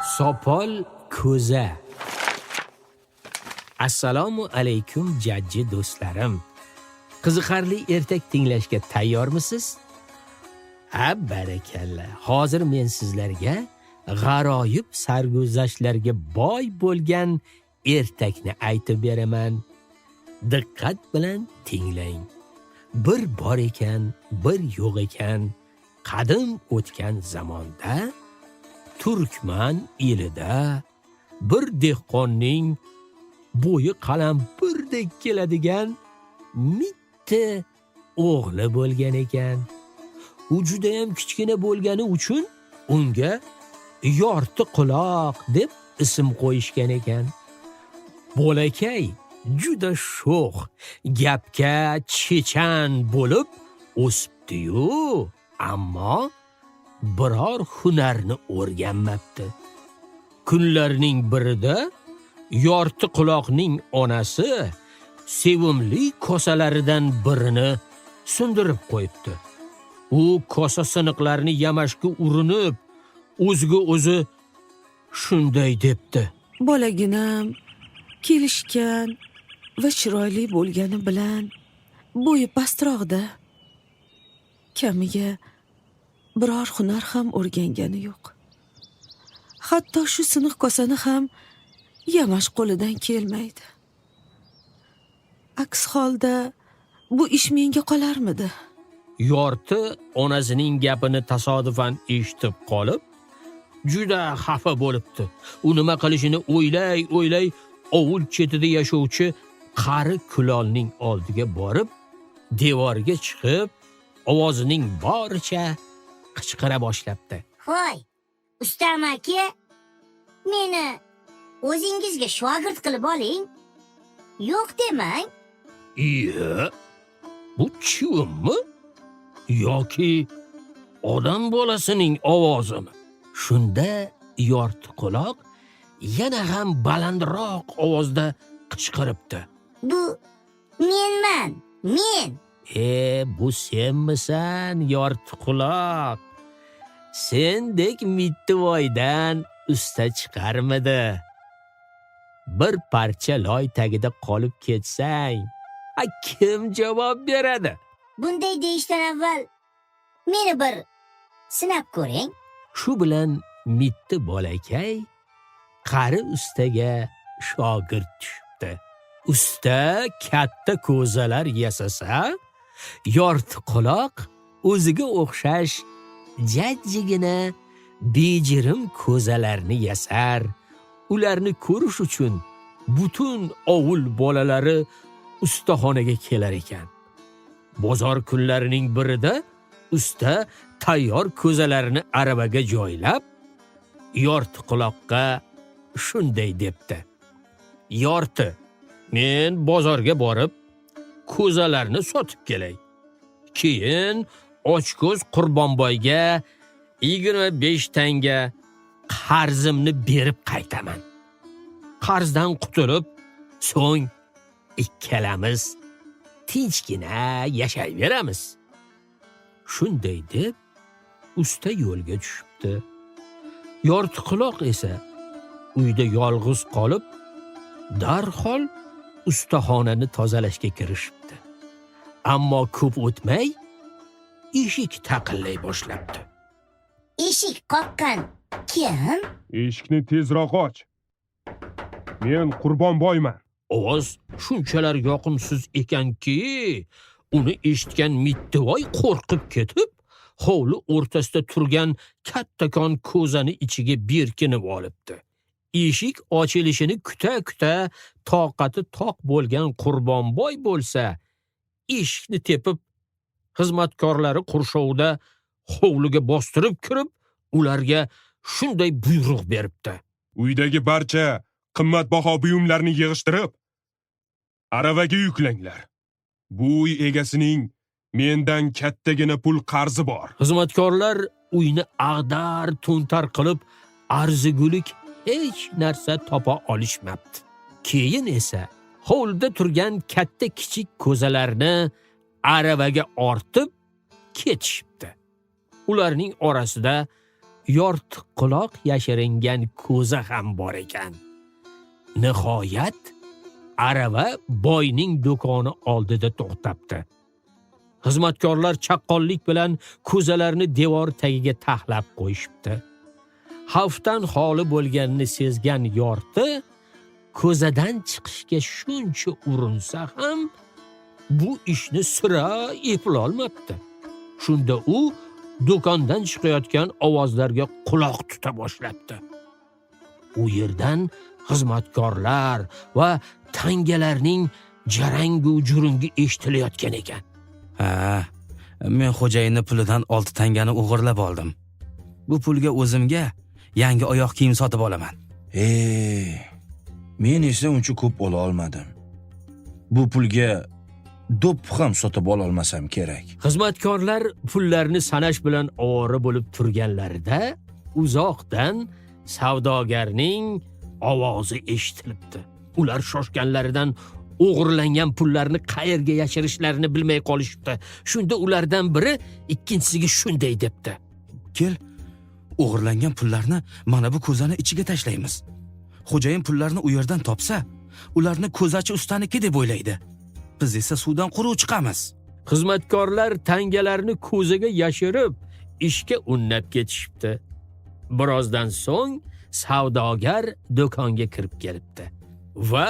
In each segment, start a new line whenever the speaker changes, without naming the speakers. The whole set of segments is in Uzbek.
Sopol ko'za. Assalomu alaykum jajji do'stlarim. Qiziqarli ertak tinglashga tayyormisiz? Ha, barakalla. Hozir men sizlarga g'aroyib sarguzashtlarga boy bo'lgan ertakni aytib beraman. Diqqat bilan tinglang. Bir bor ekan, bir yo'q ekan, qadim o'tgan zamonda Turkman elida bir dehqonning bo'yi qalam birdek keladigan mitti o'g'li bo'lgan ekan. U juda ham kichkina bo'lgani uchun unga yorti quloq deb ism qo'yishgan ekan. Bolakay juda sho'x, gapga chechan bo'lib o'sibdi-yu, ammo biror hunarni o'rganmabdi. Kunlarning birida yorti quloqning onasi sevimli kosalaridan birini sindirib qo'yibdi. U kosa siniqlarini yamashga urinib, o'ziga o'zi shunday debdi:
Bolaginam kelishgan va chiroyli bo'lgani bilan bo'yi pastroqda. Kamiga biror hunar ham o'rgangani yo'q. Hatto shu siniq kosani ham yamash qo'lidan kelmaydi. Aks holda bu ish menga qolarmidi?
Yorti onasining gapini tasodifan eshitib qolib, juda xafa bo'libdi. U nima qilishini o'ylay ovul chetida yashovchi qari kulolning oldiga borib, devorga chiqib, ovozining boricha qichqira boshlabdi.
Hoy, ustam aka, meni o'zingizga shogird qilib oling. Yo'q demang.
Iya, bu chivimmi? Yoki odam bolasining ovozimi? Shunda yorti quloq yana ham balandroq ovozda qichqiribdi.
Bu menman, men.
Bu senmisan, yorti quloq? Sendek mittivoydan usta chiqarmidi? Bir parcha loy tagida qolib ketsang, kim javob beradi?
Bunday deyishdan avval meni bir sinab ko'ring.
Shu bilan mitti bolakay qari ustaga shogird tushibdi. Usta katta ko'zalar yasasa, yorti quloq o'ziga o'xshash jajjigina bejirim ko'zalarni yasar. Ularni ko'rish uchun butun ovul bolalari ustaxonaga kelar ekan. Bozor kunlarining birida usta tayyor ko'zalarini aravaga joylab, yorti quloqqa shunday debdi: Yorti, men bozorga borib ko'zalarni sotib kelay. Keyin ochko'z Qurbonboyga 25 tanga qarzimni berib qaytaman. Qarzdan qutulib, so'ng ikkalamiz tinchgina yashayveramiz. Shunday deb usta yo'lga tushibdi. Yorti quloq esa uyda yolg'iz qolib, darhol ustaxonani tozalashga kirishibdi. Ammo ko'p o'tmay eshik taqillay boshlabdi.
Eshik qoqqan kim?
Eshikni tezroq och. Men Qurbonboyman.
Ovoz shunchalar yoqimsiz ekanki, uni eshitgan mittivoy qo'rqib ketib, hovli o'rtasida turgan kattakon ko'zani ichiga berkinib olibdi. Eshik ochilishini kuta toqati toq bo'lgan Qurbonboy bo'lsa, eshikni tepib, xizmatkorlari qurshovida hovliga bostirib kirib, ularga shunday buyruq beribdi:
Uydagi barcha qimmatbaho buyumlarni yig'ishtirib, aravaga yuklanglar. Bu uy egasining mendan kattagina pul qarzi bor.
Xizmatkorlar uyni ag'dar to'ntar qilib, arzigulik hech narsa topa olishmabdi. Keyin esa hovlida turgan katta kichik ko'zalarni aravaga ortib ketishibdi. Ularning orasida yortiq quloq yashiringan ko'za ham bor ekan. Nihoyat arava boyning do'koni oldida to'xtabdi. Xizmatkorlar chaqqonlik bilan ko'zalarni devor tagiga taxlab qo'yishibdi. Xavfdan xoli bo'lganini sezgan yorti ko'zadan chiqishga shuncha urinsa ham bu ishni sira eplolmabdi. Shunda u do'kondan chiqayotgan ovozlarga quloq tuta boshlabdi. U yerdan xizmatkorlar va tangalarning jarangu jurungi eshitilayotgan ekan.
Ha, men xo'jayinni pulidan 6 tangani o'g'irlab oldim. Bu pulga o'zimga yangi oyoq kiyim sotib olaman.
Men esa uncha ko'p ola olmadim. Bu pulga do'p ham sotib ola olmasam kerak.
Xizmatkorlar pullarni sanash bilan ovora bo'lib turganlarida uzoqdan savdogarning ovozi eshitilibdi. Ular shoshganlaridan o'g'irlangan pullarni qayerga yashirishlarini bilmay qolishibdi. Shunda ulardan biri ikkinchisiga shunday debdi:
Kel, o'g'irlangan pullarni mana bu ko'zani ichiga tashlaymiz. Xo'jayin pullarni u yerdan topsa, ularni ko'zachi ustaniki deb o'ylaydi. Biz esa suvdan quruq chiqamiz.
Xizmatkorlar tangalarni ko'zaga yashirib, ishga unnab ketishibdi. Birozdan so'ng savdogar do'konga kirib kelibdi va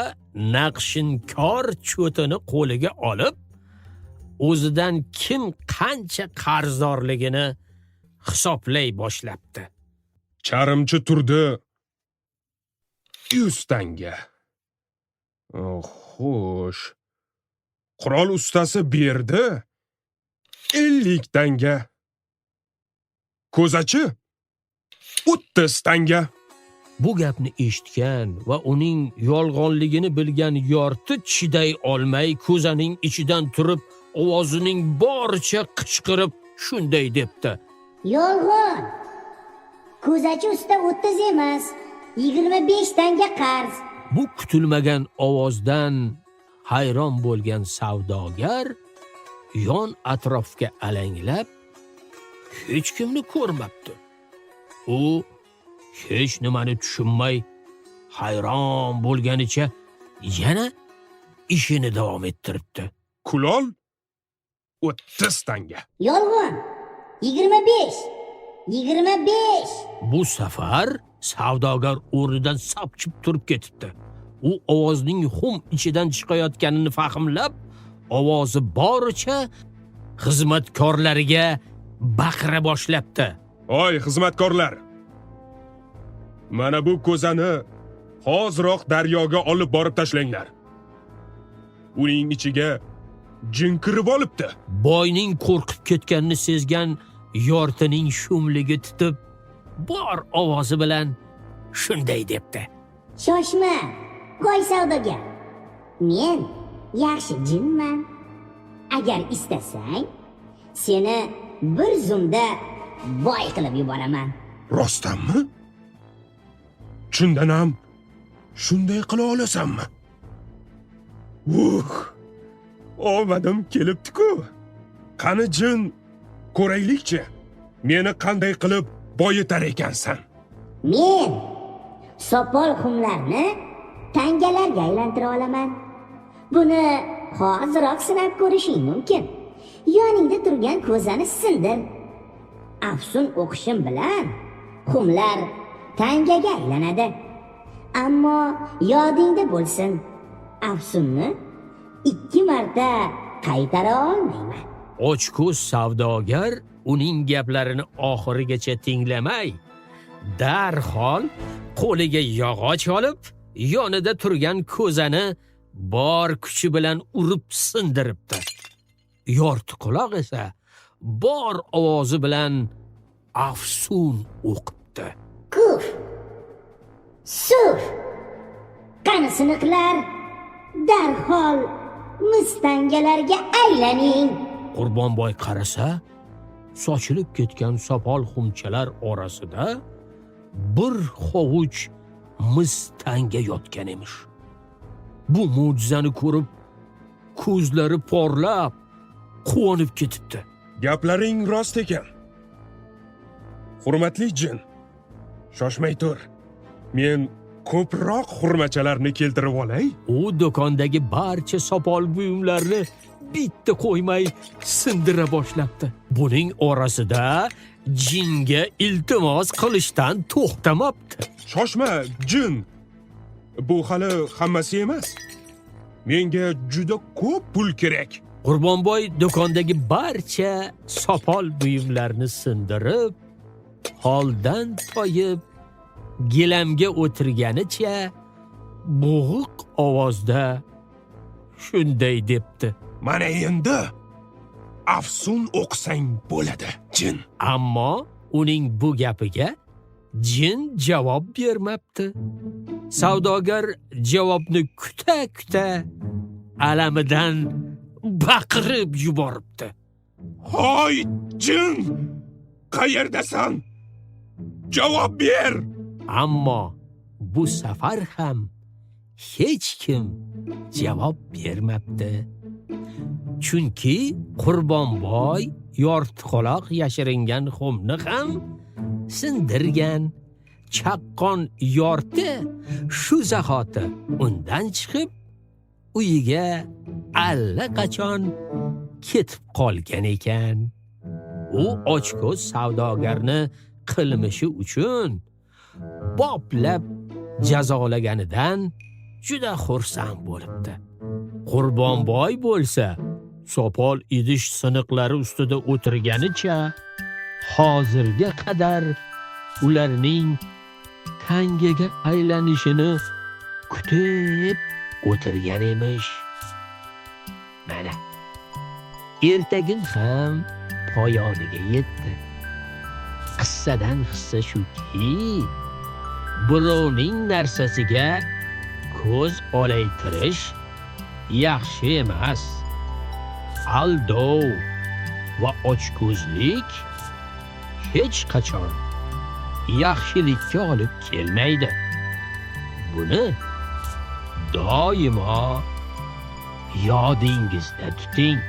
naqshinkor cho'tini qo'liga olib, o'zidan kim qancha qarzdorligini hisoblay boshlabdi.
Charimchi turdi 100 tanga. Xo'sh. Qurol ustasi berdi 50 tanga. Ko'zachi 30 tanga.
Bu gapni eshitgan va uning yolg'onligini bilgan yorti chiday olmay ko'zaning ichidan turib ovozining boricha qichqirib shunday debdi:
Yolg'on. Ko'zachi usta 30 emas, 25 tanga qarz.
Bu kutilmagan ovozdan hayron bo'lgan savdogar yon atrofga alanglab hech kimni ko'rmabdi. U hech nimani tushunmay hayron bo'lganicha yana ishini davom ettiribdi.
Kulol 30 tanga.
Yolg'on. 25. 25.
Bu safar savdogar o'rnidan sapchib turib ketibdi. U ovozning xum ichidan chiqayotganini fahmlab, ovozi boricha xizmatkorlariga baqira boshlabdi:
Oy xizmatkorlar! Mana bu ko'zani hoziroq daryoga olib borib tashlanglar. Uning ichiga jin kirib olibdi.
Boyning qo'rqib ketganini sezgan yortining shumligi tutib, bor ovozi bilan shunday debdi:
Shoshma, qo'y savdogar. Men yaxshi jinman. Agar istasang, seni bir zumda boy qilib yuboraman.
Rostdanmi? Shundan ham shunday qila olasanmi? Omadim kelibdi-ku. Qani jin, ko'raylikchi. Meni qanday qilib boyitar ekansan?
Men sopol xumlarni tangalarga aylantira olaman. Buni hoziroq sinab ko'rishing mumkin. Yoningda turgan ko'zani sindir. Afsun o'qishim bilan xumlar tangaga aylanadi. Ammo yodingda bo'lsin, afsunni 2 marta qaytara olmayman.
Ochko'z savdogar uning gaplarini oxirigacha tinglamay, darhol qo'liga yog'och olib, yonida turgan ko'zani bor kuchi bilan urib sindiribdi. Yorti quloq esa bor ovozi bilan afsun o'qibdi:
Kuf. Suf. Qani siniqlar, darhol mistangalarga aylaning.
Qurbonboy qarasa, sochilib ketgan sopol xumchalar orasida bir hovuch mis tanga yotgan emish. Bu mo'jizani ko'rib, ko'zlari porlab, quvonib ketibdi.
Gaplaring rost ekan. Hurmatli jin, Shoshmay tur. Men ko'proq xurmachalarni keltirib olay.
U do'kondagi barcha sopol buyumlarni bitta qo'ymay sindira boshlabdi. Buning orasida jinga iltimos qilishdan to'xtamabdi.
Shoshma, jin. Bu hali hammasi emas. Menga juda ko'p pul kerak.
Qurbonboy do'kondagi barcha sopol buyumlarni sindirib, holdan toyib, gilamga o'tirganicha bo'g'iq ovozda shunday debdi.
Mana endi afsun o'qisang bo'ladi, jin.
Ammo uning bu gapiga jin javob bermabdi. Savdogar javobni kuta alamidan baqirib yuboribdi.
Hoy, jin! Qayerdasan? Javob ber!
Ammo bu safar ham hech kim javob bermabdi. Chunki Qurbonboy yortiqaloq yashiringan xumni ham sindirgan. Chaqqon yorti shu zahoti undan chiqib uyiga allaqachon ketib qolgan ekan. U ochko'z savdogarni qilmishi uchun boplab jazolaganidan juda xursand bo'libdi. Qurbonboy bo'lsa, sopol idish siniqlari ustida o'tirganicha hozirga qadar ularning tangaga aylanishini kutib o'tirgan emish. Mana ertagin ham poyoniga yetdi. Qissadan hissa shuki, birovning narsasiga ko'z olaytirish yaxshi emas. Aldov va ochko'zlik hech qachon yaxshilikka olib kelmaydi. Buni doimo yodingizda tuting.